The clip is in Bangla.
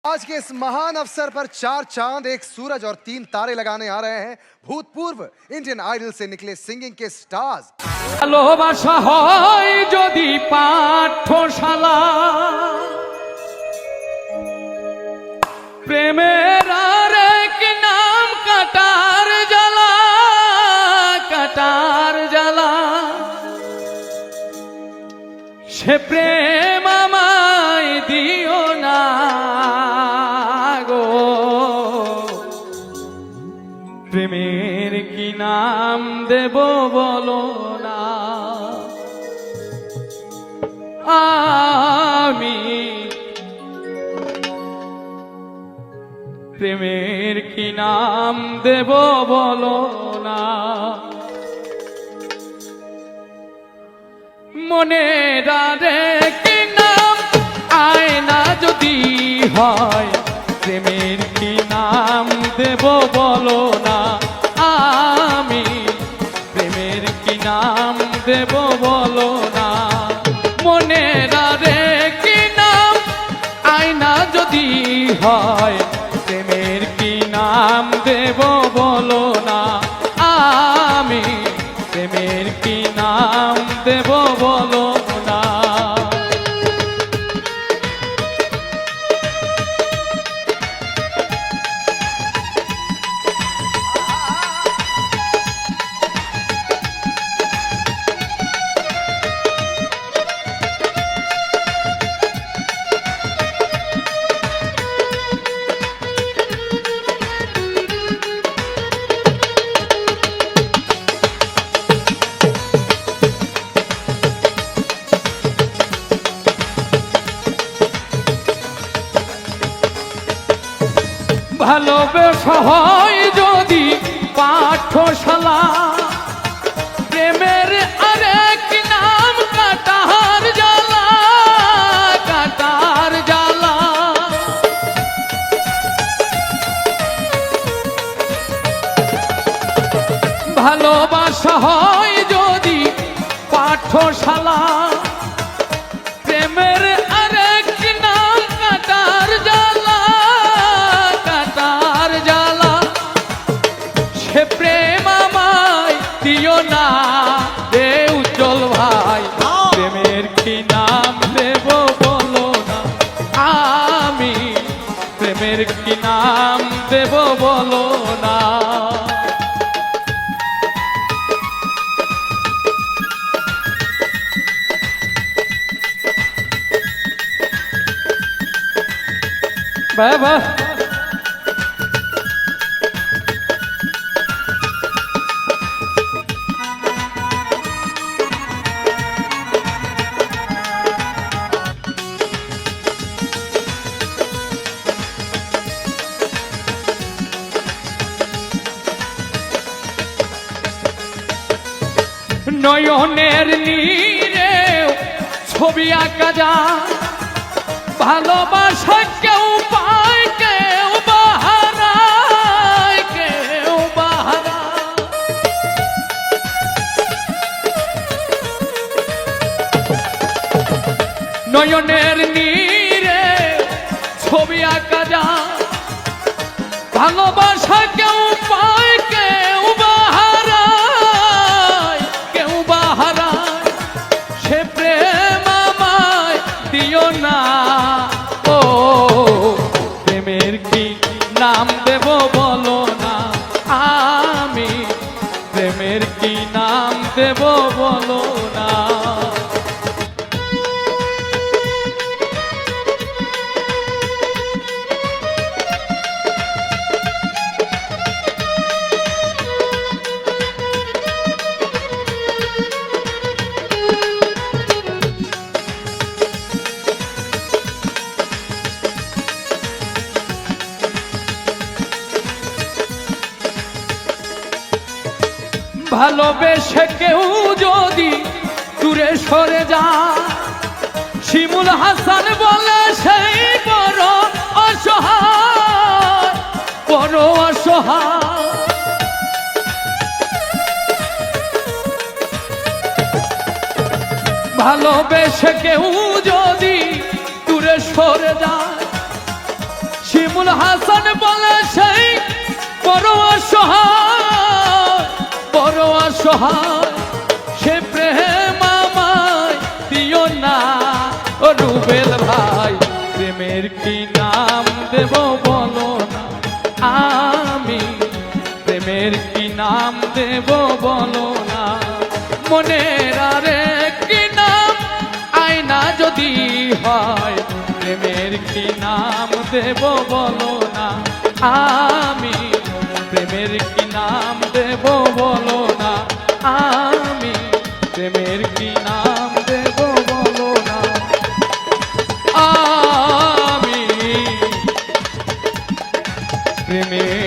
आज के इस महान अवसर पर 4 चांद, 1 सूरज और 3 तारे लगाने आ रहे हैं भूतपूर्व इंडियन आइडल से निकले सिंगिंग के स्टार्स। ভালোবাসা হয় যদি পাঠশালা প্রেমের আরেক নাম কাটার জ্বালা কাটার জ্বালা সে প্রেম আমায় দিও না গো প্রেমের কি নাম দেব বলো না আমি প্রেমের কি নাম দেব বলো না মনে রারে কি নাম আয়না যদি হয় প্রেমের কি নাম দেব বলো না আমি প্রেমের কি নাম দেব বলো না মনে রারে কি নাম আয়না যদি হয় প্রেমের কি নাম দেব বলো না আমি প্রেমের কি নাম দেব বলো না ভালোবাসা হয় যদি পাঠশালা প্রেমের আরেক নাম কাটার জ্বালা কাটার জ্বালা ভালোবাসা হয় যদি পাঠশালা প্রেমের আরেক নাম কাটার জ্বালা প্রেম আমায় দিও না রে উজ্জ্বল ভাই প্রেমের কি নাম দেব বলো না আমি প্রেমের কি নাম দেব বলো না বাবা নয়নের নীরে ছবি আঁকা যায় ভালোবাসা কেউ পায় কেউ বাহারায় কেউ বাহারায় নয়নের নীরে ছবি আঁকা যায় ভালোবাসা কেউ পায় কেউ বাহারায় কেউ বাহারায় সে প্রেম আমায় দিও না ও প্রেমের কি নাম দেব বলো না আমি প্রেমের কি নাম দেব বলো না ভালোবেসে কেউ যদি দূরে সরে যায় শিমুল হাসান বলে সেই বড় অসহায় বড় অসহায় ভালোবেসে কেউ যদি দূরে সরে যায় শিমুল হাসান বলে সেই বড় অসহায়, বড় অসহায়, সে প্রেম আমায় দিও না ও রুবেল ভাই। প্রেমের কি নাম দেব বলো না, আমি প্রেমের কি নাম দেব বলো না। মনের আরেকটি নাম আয়না যদি হয়, প্রেমের কি নাম দেব বলো না, আমি প্রেমের কি নাম দেব বলো না, আমি প্রেমের কি নাম দেব বলো না, আমি প্রেমের